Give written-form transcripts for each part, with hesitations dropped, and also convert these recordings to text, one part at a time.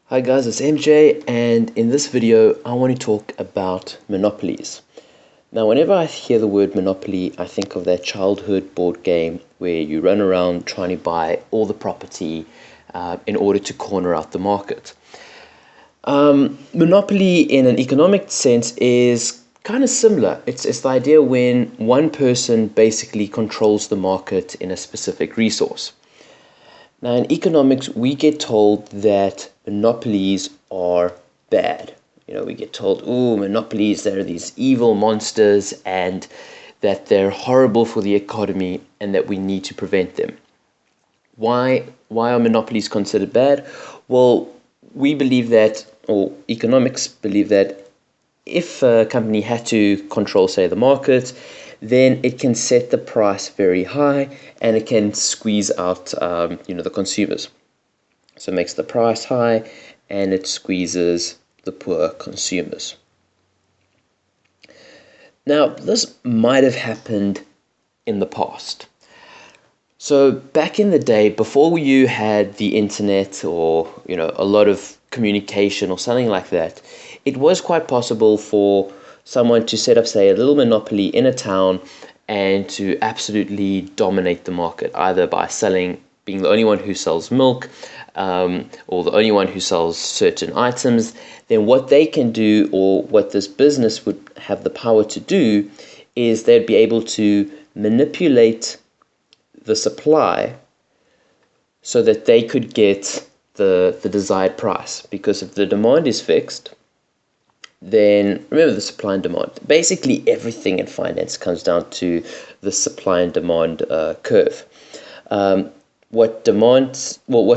Hi guys, it's MJ, and in this video I want to talk about monopolies. Now whenever I hear the word monopoly, I think of that childhood board game where you run around trying to buy all the property in order to corner out the market. Monopoly in an economic sense is kind of similar. It's the idea when one person basically controls the market in a specific resource. Now, in economics, we get told that monopolies are bad. We get told, oh, monopolies, they're these evil monsters and that they're horrible for the economy and that we need to prevent them. Why are monopolies considered bad? Well, we believe that, or economics believe that if a company had to control, say, the market, then it can set the price very high and it can squeeze out the consumers. So it makes the price high and it squeezes the poor consumers. Now, this might have happened in the past. So back in the day, before you had the internet or a lot of communication or something like that, it was quite possible for someone to set up, say, a little monopoly in a town and to absolutely dominate the market, either by being the only one who sells milk, or the only one who sells certain items. Then what they can do, or what this business would have the power to do, is they'd be able to manipulate the supply so that they could get the desired price. Because if the demand is fixed, then remember the supply and demand. Basically, everything in finance comes down to the supply and demand curve. What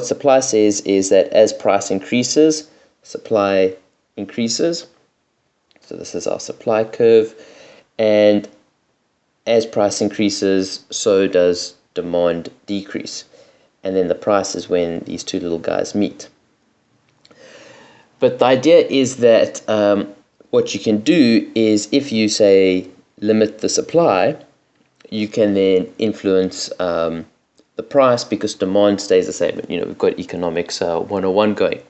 supply says is that as price increases, supply increases. So this is our supply curve, and as price increases, so does demand decrease. And then the price is when these two little guys meet. But the idea is that what you can do is, if you say limit the supply, you can then influence the price because demand stays the same. We've got economics 101 going.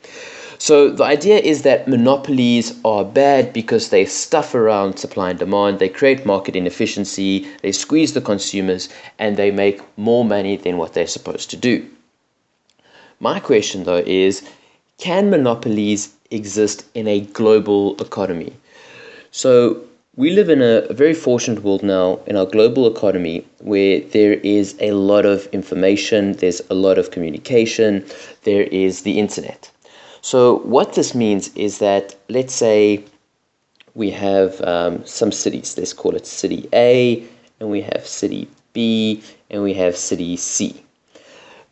So the idea is that monopolies are bad because they stuff around supply and demand, they create market inefficiency, they squeeze the consumers, and they make more money than what they're supposed to do. My question, though, is, can monopolies exist in a global economy? So we live in a very fortunate world now in our global economy where there is a lot of information, there's a lot of communication, there is the internet. So what this means is that, let's say we have some cities. Let's call it city A, and we have city B, and we have city C.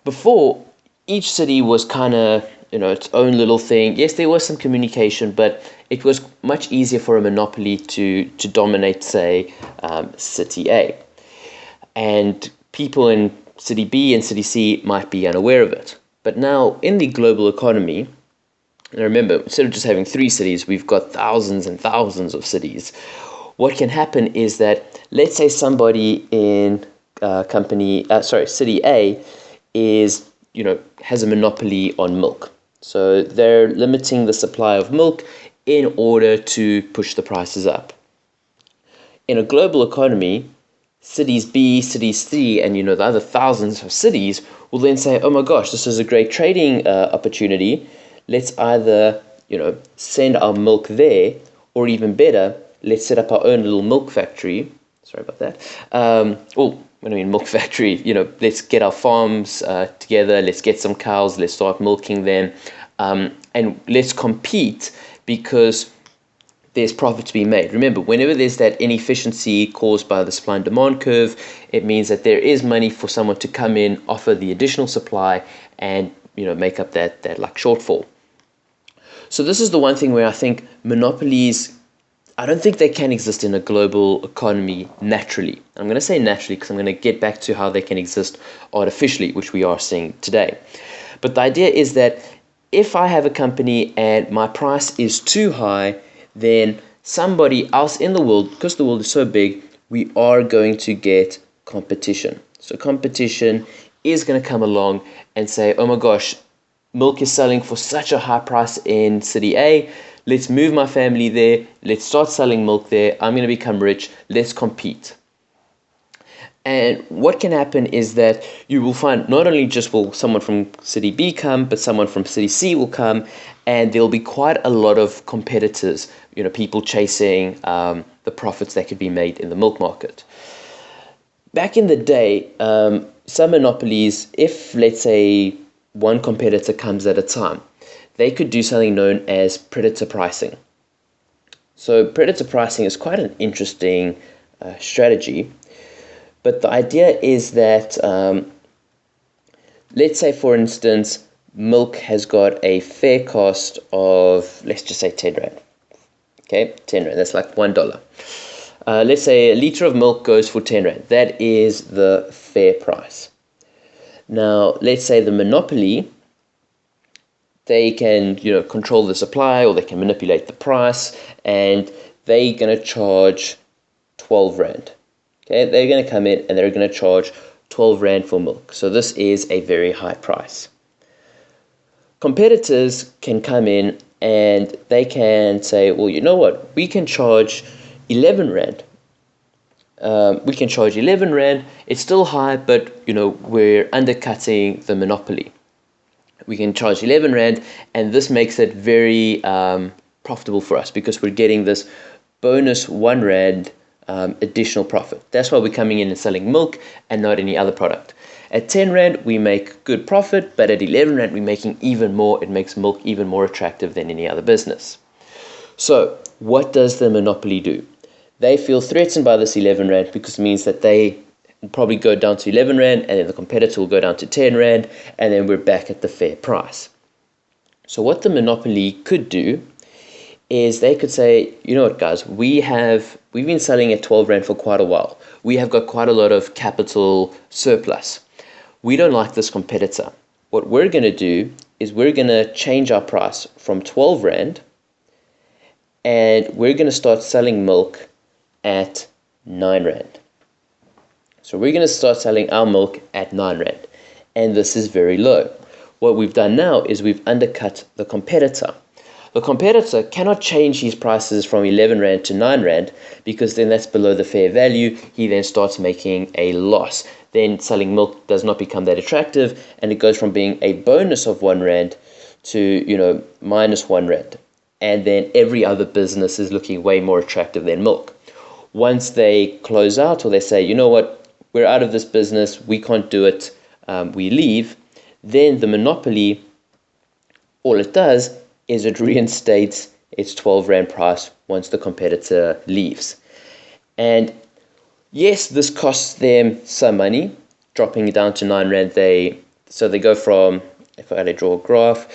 Before, each city was kind of its own little thing. Yes, there was some communication, but it was much easier for a monopoly to dominate, say, city A. And people in city B and city C might be unaware of it. But now, in the global economy, and remember, instead of just having 3 cities, we've got thousands and thousands of cities. What can happen is that, let's say somebody in city A has a monopoly on milk. So they're limiting the supply of milk in order to push the prices up. In a global economy, cities B, cities C, and the other thousands of cities will then say, oh my gosh, this is a great trading opportunity. Let's either send our milk there, or even better, let's set up our own little milk factory. Sorry about that. When I mean milk factory, let's get our farms together, let's get some cows, let's start milking them, and let's compete because there's profit to be made. Remember, whenever there's that inefficiency caused by the supply and demand curve, it means that there is money for someone to come in, offer the additional supply, and make up that shortfall. So this is the one thing where I think monopolies, I don't think they can exist in a global economy naturally. I'm going to say naturally because I'm going to get back to how they can exist artificially, which we are seeing today. But the idea is that if I have a company and my price is too high, then somebody else in the world, because the world is so big, we are going to get competition. So competition is going to come along and say, oh my gosh, milk is selling for such a high price in city A. Let's move my family there. Let's start selling milk there. I'm going to become rich. Let's compete. And what can happen is that you will find not only just will someone from city B come, but someone from city C will come, and there'll be quite a lot of competitors, people chasing the profits that could be made in the milk market. Back in the day, some monopolies, if let's say one competitor comes at a time, they could do something known as predator pricing. So predator pricing is quite an interesting strategy. But the idea is that, let's say, for instance, milk has got a fair cost of, let's just say 10 Rand. Okay, 10 Rand, that's like $1. Let's say a liter of milk goes for 10 Rand. That is the fair price. Now, let's say the monopoly, they can, control the supply, or they can manipulate the price, and they're going to charge 12 Rand. Okay, they're going to come in and they're going to charge 12 Rand for milk. So this is a very high price. Competitors can come in and they can say, well, you know what? We can charge 11 Rand. We can charge 11 Rand. It's still high, but, we're undercutting the monopoly. We can charge 11 Rand, and this makes it very profitable for us because we're getting this bonus 1 Rand additional profit. That's why we're coming in and selling milk and not any other product. At 10 Rand, we make good profit, but at 11 Rand, we're making even more. It makes milk even more attractive than any other business. So what does the monopoly do? They feel threatened by this 11 Rand because it means that they will probably go down to 11 Rand, and then the competitor will go down to 10 Rand, and then we're back at the fair price. So what the monopoly could do is they could say, you know what, guys, we've been selling at 12 Rand for quite a while. We have got quite a lot of capital surplus. We don't like this competitor. What we're going to do is we're going to change our price from 12 Rand, and we're going to start selling milk at 9 Rand. So we're going to start selling our milk at 9 Rand, and this is very low. What we've done now is we've undercut the competitor. The competitor cannot change his prices from 11 Rand to 9 Rand because then that's below the fair value. He then starts making a loss. Then selling milk does not become that attractive, and it goes from being a bonus of 1 Rand to, minus 1 Rand. And then every other business is looking way more attractive than milk. Once they close out, or they say, you know what, we're out of this business, we can't do it, we leave, then the monopoly, all it does is it reinstates its 12 Rand price once the competitor leaves. And yes, this costs them some money, dropping it down to 9 Rand. So they go from, if I had to draw a graph,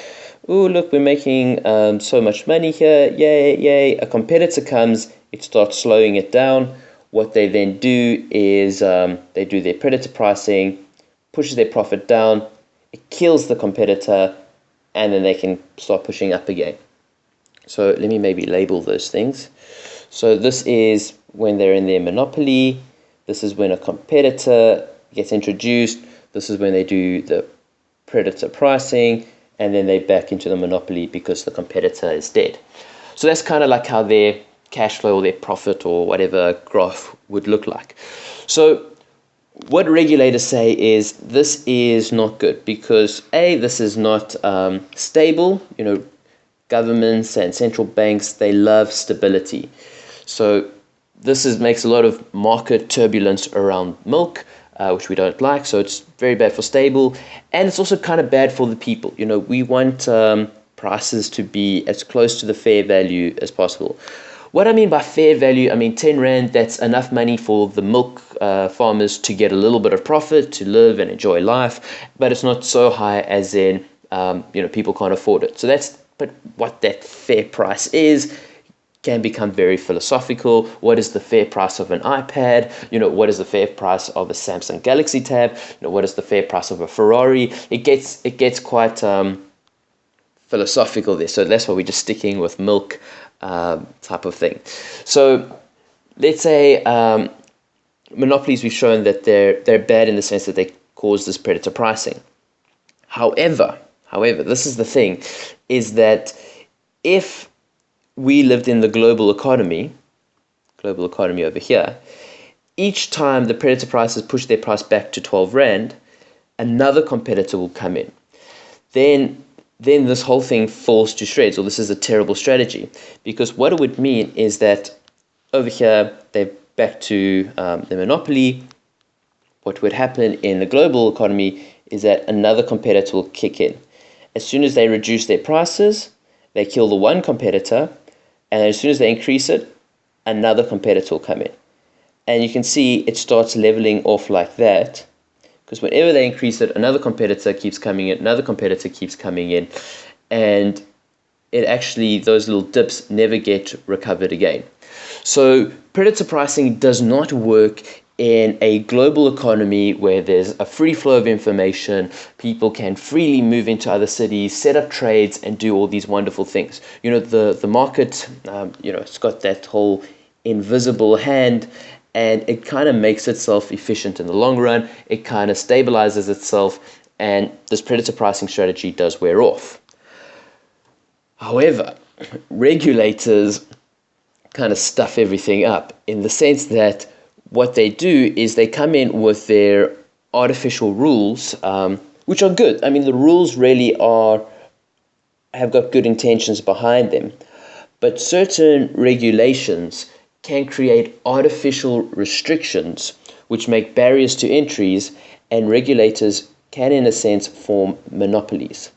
oh, look, we're making so much money here, yay, yay. A competitor comes, it starts slowing it down. What they then do is they do their predator pricing, pushes their profit down, it kills the competitor, and then they can start pushing up again. So let me maybe label those things. So this is when they're in their monopoly. This is when a competitor gets introduced. This is when they do the predator pricing, and then they back into the monopoly because the competitor is dead. So that's kind of like how their cash flow or their profit or whatever graph would look like. So what regulators say is this is not good because A, this is not stable. Governments and central banks, they love stability. So this makes a lot of market turbulence around milk, which we don't like. So it's very bad for stable, and it's also kind of bad for the people. We want prices to be as close to the fair value as possible. What I mean by fair value, I mean 10 Rand, that's enough money for the milk farmers to get a little bit of profit, to live and enjoy life, but it's not so high as in, people can't afford it. But what that fair price is can become very philosophical. What is the fair price of an iPad? What is the fair price of a Samsung Galaxy Tab? What is the fair price of a Ferrari? It gets quite philosophical there. So that's why we're just sticking with milk type of thing. So let's say monopolies, we've shown that they're bad in the sense that they cause this predator pricing. However, However, this is the thing, is that if we lived in the global economy over here, each time the predator prices push their price back to 12 Rand, another competitor will come in. Then this whole thing falls to shreds, or this is a terrible strategy, because what it would mean is that over here they're back to the monopoly. What would happen in the global economy is that another competitor will kick in. As soon as they reduce their prices, they kill the one competitor, and as soon as they increase it, another competitor will come in. And you can see it starts leveling off like that, because whenever they increase it, another competitor keeps coming in, another competitor keeps coming in, and it actually, those little dips never get recovered again. So predator pricing does not work in a global economy where there's a free flow of information, people can freely move into other cities, set up trades, and do all these wonderful things. The market, it's got that whole invisible hand, and it kind of makes itself efficient in the long run. It kind of stabilizes itself, and this predator pricing strategy does wear off. However, regulators kind of stuff everything up in the sense that what they do is they come in with their artificial rules, which are good. I mean, the rules really have got good intentions behind them, but certain regulations can create artificial restrictions which make barriers to entries, and regulators can, in a sense, form monopolies.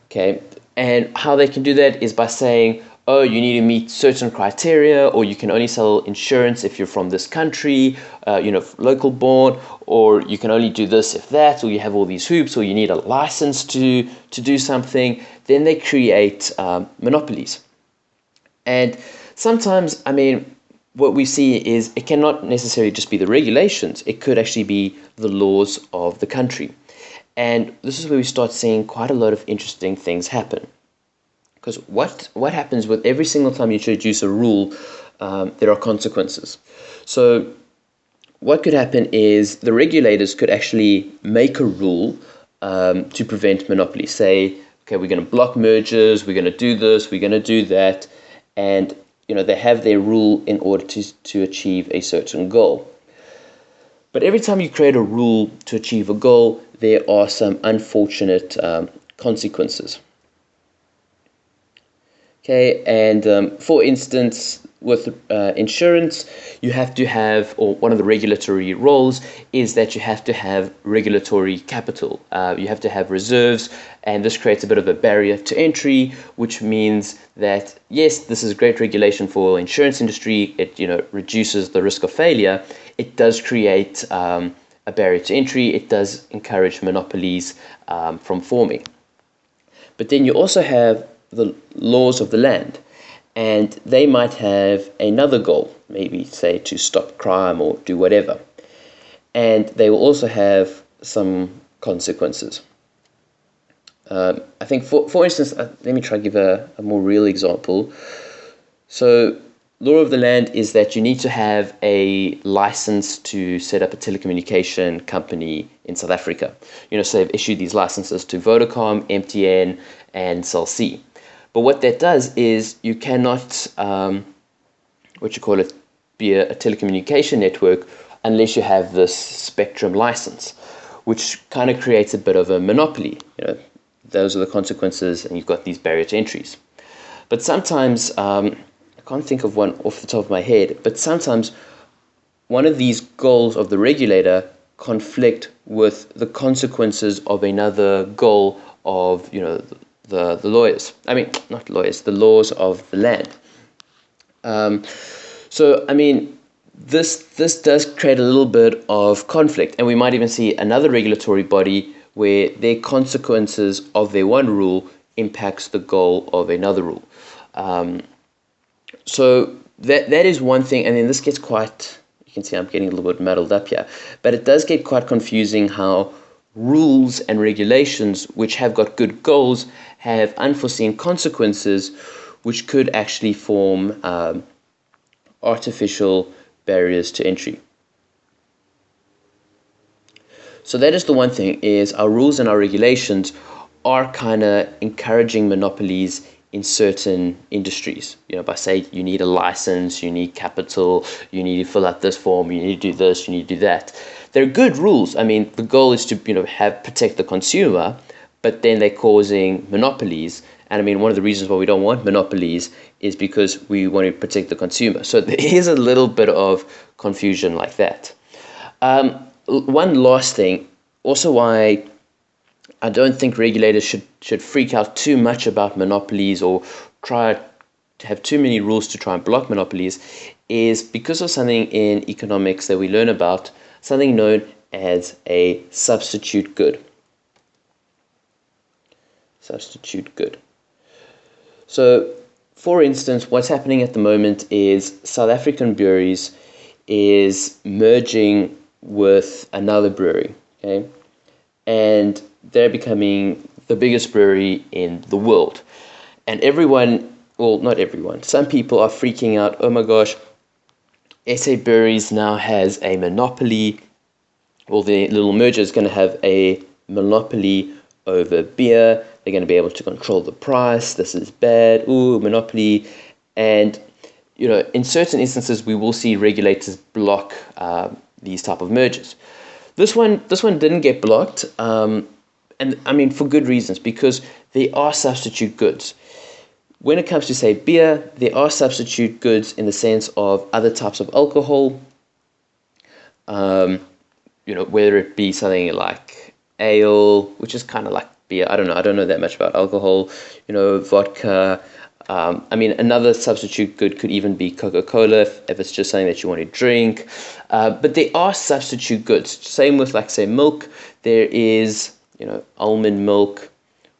Okay, and how they can do that is by saying, oh, you need to meet certain criteria, or you can only sell insurance if you're from this country, local born, or you can only do this if that, or you have all these hoops, or you need a license to do something. Then they create monopolies. And sometimes, what we see is it cannot necessarily just be the regulations. It could actually be the laws of the country. And this is where we start seeing quite a lot of interesting things happen. Because what happens with every single time you introduce a rule, there are consequences. So what could happen is the regulators could actually make a rule to prevent monopoly. Say, okay, we're going to block mergers, we're going to do this, we're going to do that, and they have their rule in order to achieve a certain goal. But every time you create a rule to achieve a goal, there are some unfortunate consequences. Okay, and for instance, with insurance, you have to have, or one of the regulatory roles is that you have to have regulatory capital. You have to have reserves, and this creates a bit of a barrier to entry, which means that, yes, this is great regulation for insurance industry. It reduces the risk of failure. It does create a barrier to entry. It does encourage monopolies from forming. But then you also have the laws of the land, and they might have another goal, maybe say to stop crime or do whatever, and they will also have some consequences. I think for instance, let me try to give a more real example. So law of the land is that you need to have a license to set up a telecommunication company in South Africa. So they've issued these licenses to Vodacom, MTN, and Cell C. But what that does is you cannot, be a telecommunication network unless you have this spectrum license, which kind of creates a bit of a monopoly. Those are the consequences, and you've got these barrier to entries. But sometimes, I can't think of one off the top of my head, but sometimes one of these goals of the regulator conflict with the consequences of another goal of, the lawyers. Not lawyers, the laws of the land. This does create a little bit of conflict, and we might even see another regulatory body where their consequences of their one rule impacts the goal of another rule. So that is one thing, and then this gets quite, you can see I'm getting a little bit muddled up here, but it does get quite confusing how rules and regulations which have got good goals have unforeseen consequences which could actually form artificial barriers to entry. So that is the one thing, is our rules and our regulations are kind of encouraging monopolies in certain industries, by saying you need a license, you need capital, you need to fill out this form, you need to do this, you need to do that. They're good rules. I mean, the goal is to protect the consumer, but then they're causing monopolies. And I mean, one of the reasons why we don't want monopolies is because we want to protect the consumer. So there is a little bit of confusion like that. One last thing, also why I don't think regulators should freak out too much about monopolies or try to have too many rules to try and block monopolies, is because of something in economics that we learn about, something known as a substitute good. Substitute good. So, for instance, what's happening at the moment is South African breweries is merging with another brewery, okay? And they're becoming the biggest brewery in the world. And everyone, well, not everyone, some people are freaking out, oh my gosh, SA Breweries now has a monopoly, or the little merger is going to have a monopoly over beer. They're going to be able to control the price. This is bad. Ooh, monopoly. And, in certain instances, we will see regulators block these type of mergers. This one didn't get blocked. And I mean, for good reasons, because they are substitute goods. When it comes to, say, beer, there are substitute goods in the sense of other types of alcohol, whether it be something like ale, which is kind of like beer. I don't know that much about alcohol, vodka. I mean, another substitute good could even be Coca-Cola if it's just something that you want to drink. But there are substitute goods. Same with, like, say, milk. There is, almond milk,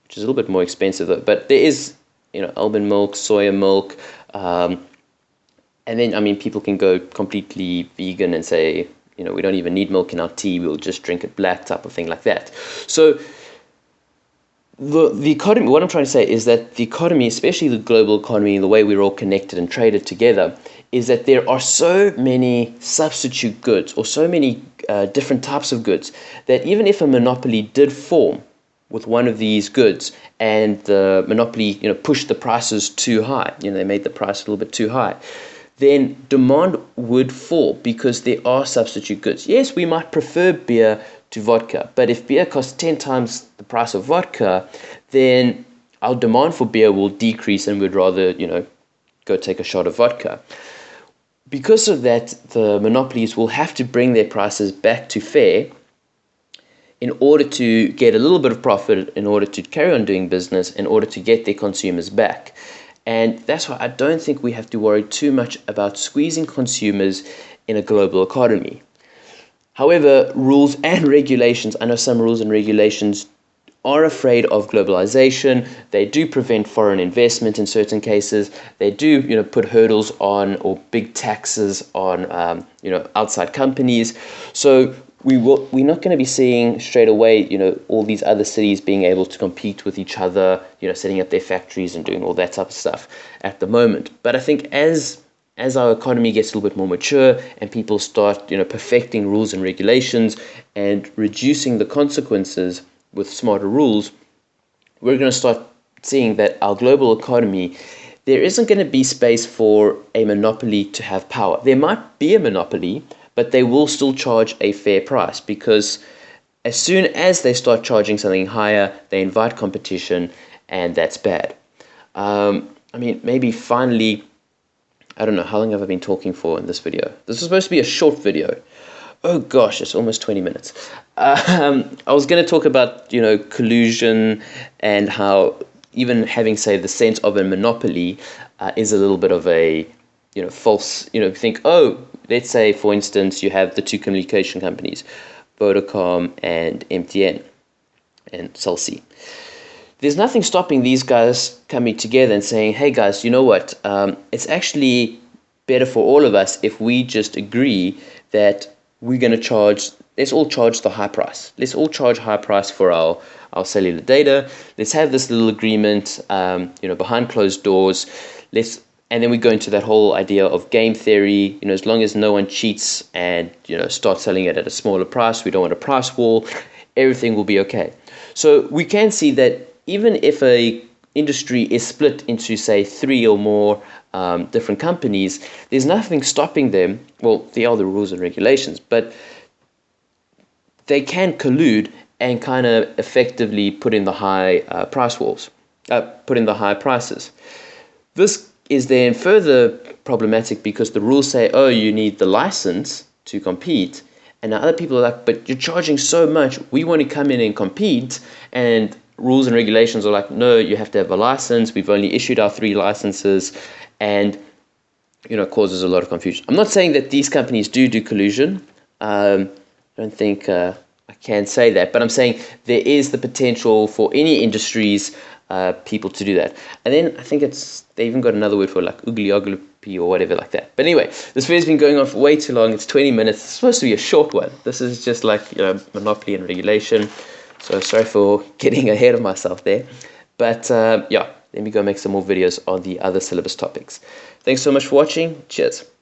which is a little bit more expensive, though. But there is, almond milk, soya milk. And then, I mean, people can go completely vegan and say, we don't even need milk in our tea. We'll just drink it black, type of thing like that. So the economy, what I'm trying to say is that the economy, especially the global economy, the way we're all connected and traded together, is that there are so many substitute goods or so many different types of goods that even if a monopoly did form with one of these goods and the monopoly pushed the prices too high, they made the price a little bit too high, then demand would fall because there are substitute goods. Yes, we might prefer beer to vodka, but if beer costs 10 times the price of vodka, then our demand for beer will decrease and we'd rather, go take a shot of vodka. Because of that, the monopolies will have to bring their prices back to fair in order to get a little bit of profit, in order to carry on doing business, in order to get their consumers back. And that's why I don't think we have to worry too much about squeezing consumers in a global economy. However, rules and regulations, I know some rules and regulations are afraid of globalization. They do prevent foreign investment in certain cases. They do, put hurdles on or big taxes on, outside companies. So we're not going to be seeing straight away, all these other cities being able to compete with each other, setting up their factories and doing all that type of stuff at the moment. But I think as our economy gets a little bit more mature and people start, perfecting rules and regulations and reducing the consequences with smarter rules, we're going to start seeing that our global economy, there isn't going to be space for a monopoly to have power. There might be a monopoly, but they will still charge a fair price because as soon as they start charging something higher, they invite competition, and that's bad. Maybe finally, I don't know, how long have I been talking for in this video? This is supposed to be a short video. Oh gosh, it's almost 20 minutes. I was going to talk about, collusion and how even having, say, the sense of a monopoly is a little bit of a, false, think, let's say, for instance, you have the two communication companies, Vodacom and MTN and Cell C. There's nothing stopping these guys coming together and saying, hey guys, you know what, it's actually better for all of us if we just agree that we're going to let's all charge the high price. Let's all charge high price for our cellular data. Let's have this little agreement, behind closed doors. And then we go into that whole idea of game theory. As long as no one cheats and, start selling it at a smaller price, we don't want a price war, everything will be okay. So we can see that even if a industry is split into, say, 3 or more different companies, there's nothing stopping them. Well, there are the rules and regulations, but they can collude and kind of effectively put in the high price wars, put in the high prices. This is then further problematic because the rules say, oh, you need the license to compete. And now other people are like, but you're charging so much, we want to come in and compete. And rules and regulations are like, no, you have to have a license. We've only issued our 3 licenses. And, causes a lot of confusion. I'm not saying that these companies do collusion. I don't think I can say that. But I'm saying there is the potential for any industries, people to do that. And then I think they even got another word for like oogly or whatever like that. But anyway, this video's been going on for way too long. It's 20 minutes. It's supposed to be a short one. This is just like monopoly and regulation. So sorry for getting ahead of myself there. But yeah, let me go make some more videos on the other syllabus topics. Thanks so much for watching. Cheers.